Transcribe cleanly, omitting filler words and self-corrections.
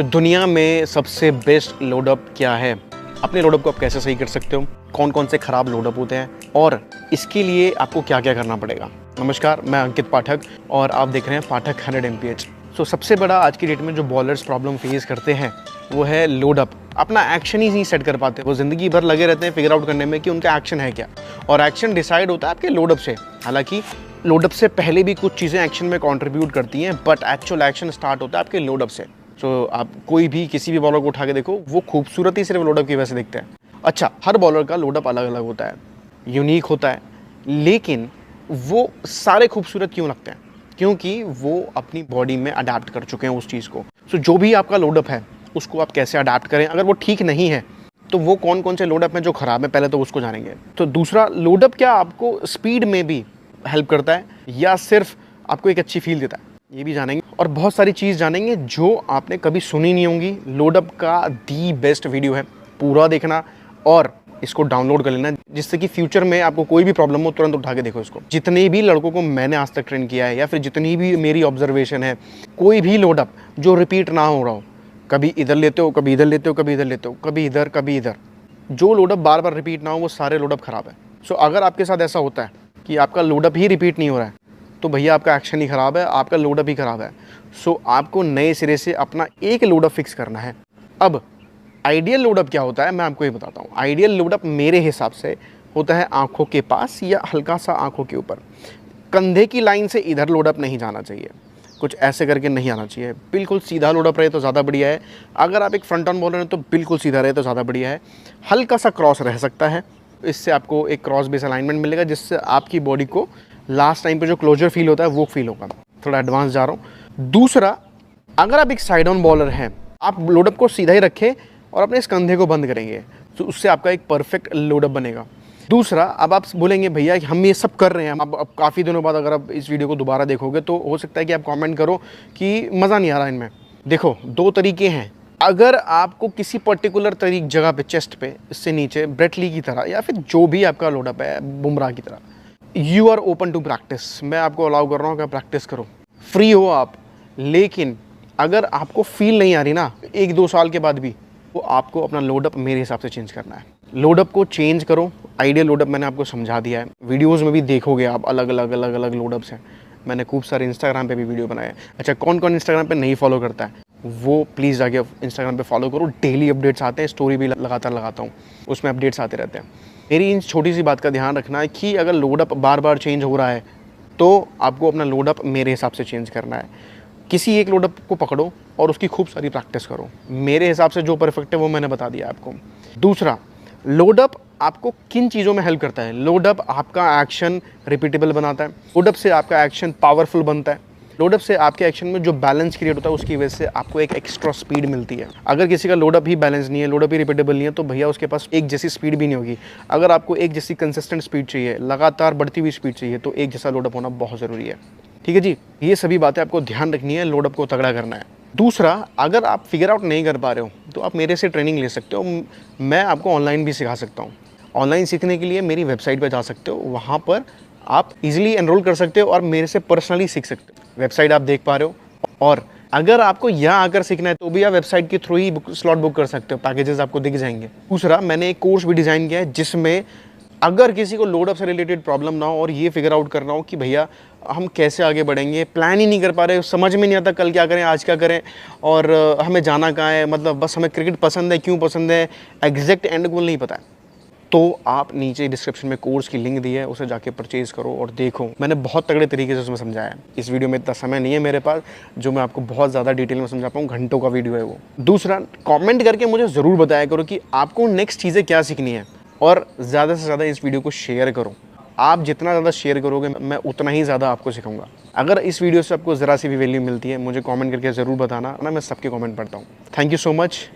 तो दुनिया में सबसे बेस्ट लोडअप क्या है? अपने लोडअप को आप कैसे सही कर सकते हो? कौन कौन से खराब लोडअप होते हैं और इसके लिए आपको क्या क्या करना पड़ेगा? नमस्कार, मैं अंकित पाठक और आप देख रहे हैं पाठक 100 MPH। तो सबसे बड़ा आज की डेट में जो बॉलर्स प्रॉब्लम फेस करते हैं वो है लोडअप। अपना एक्शन ही नहीं सेट कर पाते। वो ज़िंदगी भर लगे रहते हैं फिगर आउट करने में कि उनका एक्शन है क्या, और एक्शन डिसाइड होता है आपके लोडअप से। हालांकि लोडअप से पहले भी कुछ चीज़ें एक्शन में कंट्रीब्यूट करती हैं, बट एक्चुअल एक्शन स्टार्ट होता है आपके लोडअप से। तो आप कोई भी किसी भी बॉलर को उठा के देखो, वो खूबसूरती सिर्फ लोडअप की वजह से दिखते हैं। अच्छा, हर बॉलर का लोडअप अलग अलग होता है, यूनिक होता है, लेकिन वो सारे खूबसूरत क्यों लगते हैं? क्योंकि वो अपनी बॉडी में अडेप्ट कर चुके हैं उस चीज़ को। सो जो भी आपका लोडअप है उसको आप कैसे अडेप्ट करें। अगर वो ठीक नहीं है तो वो कौन कौन से लोडअप हैं जो ख़राब है, पहले तो उसको जानेंगे। तो दूसरा, लोडअप क्या आपको स्पीड में भी हेल्प करता है या सिर्फ आपको एक अच्छी फील देता है, ये भी जानेंगे। और बहुत सारी चीज़ जानेंगे जो आपने कभी सुनी नहीं होंगी। लोडअप का दी बेस्ट वीडियो है, पूरा देखना और इसको डाउनलोड कर लेना, जिससे कि फ्यूचर में आपको कोई भी प्रॉब्लम हो तुरंत उठा के देखो इसको। जितने भी लड़कों को मैंने आज तक ट्रेन किया है या फिर जितनी भी मेरी ऑब्जर्वेशन है, कोई भी लोडअप जो रिपीट ना हो रहा हो, कभी इधर लेते हो, कभी इधर लेते हो, कभी इधर लेते हो, कभी इधर, कभी इधर, जो लोडअप बार बार रिपीट ना हो, वो सारे लोडअप खराब है। सो अगर आपके साथ ऐसा होता है कि आपका लोडअप ही रिपीट नहीं हो रहा है, तो भैया आपका एक्शन ही ख़राब है, आपका लोडअप ही ख़राब है। सो आपको नए सिरे से अपना एक लोडअप फिक्स करना है। अब आइडियल लोडअप क्या होता है मैं आपको ये बताता हूँ। आइडियल लोडअप मेरे हिसाब से होता है आँखों के पास या हल्का सा आँखों के ऊपर। कंधे की लाइन से इधर लोडअप नहीं जाना चाहिए, कुछ ऐसे करके नहीं आना चाहिए। बिल्कुल सीधा लोडअप रहे तो ज़्यादा बढ़िया है। अगर आप एक फ्रंट ऑन बॉलर हैं तो बिल्कुल सीधा रहे तो ज़्यादा बढ़िया है। हल्का सा क्रॉस रह सकता है, इससे आपको एक क्रॉस बेस अलाइनमेंट मिलेगा, जिससे आपकी बॉडी को लास्ट टाइम पे जो क्लोजर फील होता है वो फील होगा। थोड़ा एडवांस जा रहा हूँ। दूसरा, अगर आप एक साइड ऑन बॉलर हैं, आप लोडअप को सीधा ही रखें और अपने इस कंधे को बंद करेंगे, तो उससे आपका एक परफेक्ट लोडअप बनेगा। दूसरा, अब आप बोलेंगे भैया हम ये सब कर रहे हैं, अब काफ़ी दिनों बाद अगर आप इस वीडियो को दोबारा देखोगे तो हो सकता है कि आप कमेंट करो कि मज़ा नहीं आ रहा इनमें। देखो, दो तरीके हैं। अगर आपको किसी पर्टिकुलर जगह पे, चेस्ट पे, इससे नीचे ब्रेट ली की तरह या फिर जो भी आपका लोडअप है बुमराह की तरह, you are open to practice. मैं आपको अलाउ कर रहा हूँ कि आप प्रैक्टिस करो, फ्री हो आप। लेकिन अगर आपको फील नहीं आ रही ना 1-2 साल के बाद भी, तो आपको अपना लोडअप मेरे हिसाब से चेंज करना है। लोडअप को चेंज करो। आइडियल लोडअप मैंने आपको समझा दिया है, वीडियोस में भी देखोगे आप, अलग अलग लोडअप्स हैं। मैंने खूब सारे इंस्टाग्राम पे भी वीडियो बनाए। अच्छा, कौन कौन इंस्टाग्राम पे नहीं फॉलो करता है वो प्लीज़ जाके इंस्टाग्राम पे फॉलो करो। डेली अपडेट्स आते हैं, स्टोरी भी लगातार लगाता हूँ, उसमें अपडेट्स आते रहते हैं। मेरी इन छोटी सी बात का ध्यान रखना है कि अगर लोडअप बार बार चेंज हो रहा है तो आपको अपना लोडअप मेरे हिसाब से चेंज करना है। किसी एक लोडअप को पकड़ो और उसकी खूब सारी प्रैक्टिस करो। मेरे हिसाब से जो परफेक्ट है वो मैंने बता दिया आपको। दूसरा, लोडअप आपको किन चीज़ों में हेल्प करता है? लोडअप आपका एक्शन रिपीटेबल बनाता है, लोडअप से आपका एक्शन पावरफुल बनता है, लोडअप से आपके एक्शन में जो बैलेंस क्रिएट होता है उसकी वजह से आपको एक एक्स्ट्रा स्पीड मिलती है। अगर किसी का लोडअप ही बैलेंस नहीं है, लोडअप ही रिपीटेबल नहीं है, तो भैया उसके पास एक जैसी स्पीड भी नहीं होगी। अगर आपको एक जैसी कंसिस्टेंट स्पीड चाहिए, लगातार बढ़ती हुई स्पीड चाहिए, तो एक जैसा लोडअप होना बहुत ज़रूरी है। ठीक है जी, ये सभी बातें आपको ध्यान रखनी है, लोडअप को तगड़ा करना है। दूसरा, अगर आप फिगर आउट नहीं कर पा रहे हो तो आप मेरे से ट्रेनिंग ले सकते हो। मैं आपको ऑनलाइन भी सिखा सकता हूँ। ऑनलाइन सीखने के लिए मेरी वेबसाइट पर जा सकते हो, वहाँ पर आप इजीली एनरोल कर सकते हो और मेरे से पर्सनली सीख सकते हो। वेबसाइट आप देख पा रहे हो। और अगर आपको यहाँ आकर सीखना है तो भी आप वेबसाइट के थ्रू ही स्लॉट बुक कर सकते हो, पैकेजेस आपको दिख जाएंगे। दूसरा, मैंने एक कोर्स भी डिज़ाइन किया है जिसमें अगर किसी को लोडअप से रिलेटेड प्रॉब्लम ना हो और ये फिगर आउट करना हो कि भैया हम कैसे आगे बढ़ेंगे, प्लान ही नहीं कर पा रहे, समझ में नहीं आता कल क्या करें, आज क्या करें, और हमें जाना कहाँ है, मतलब बस हमें क्रिकेट पसंद है, क्यों पसंद है, एग्जैक्ट एंड गोल नहीं पता है, तो आप नीचे डिस्क्रिप्शन में कोर्स की लिंक दी है, उसे जाके परचेज़ करो और देखो। मैंने बहुत तगड़े तरीके से उसमें समझाया है। इस वीडियो में इतना समय नहीं है मेरे पास जो मैं आपको बहुत ज़्यादा डिटेल में समझा पाऊँ, घंटों का वीडियो है वो। दूसरा, कमेंट करके मुझे ज़रूर बताया करो कि आपको नेक्स्ट चीज़ें क्या सीखनी है, और ज़्यादा से ज़्यादा इस वीडियो को शेयर करो। आप जितना ज़्यादा शेयर करोगे मैं उतना ही ज़्यादा आपको सिखाऊंगा। अगर इस वीडियो से आपको ज़रा सी भी वैल्यू मिलती है मुझे कमेंट करके ज़रूर बताना, मैं सबके कमेंट पढ़ता हूँ। Thank you so much.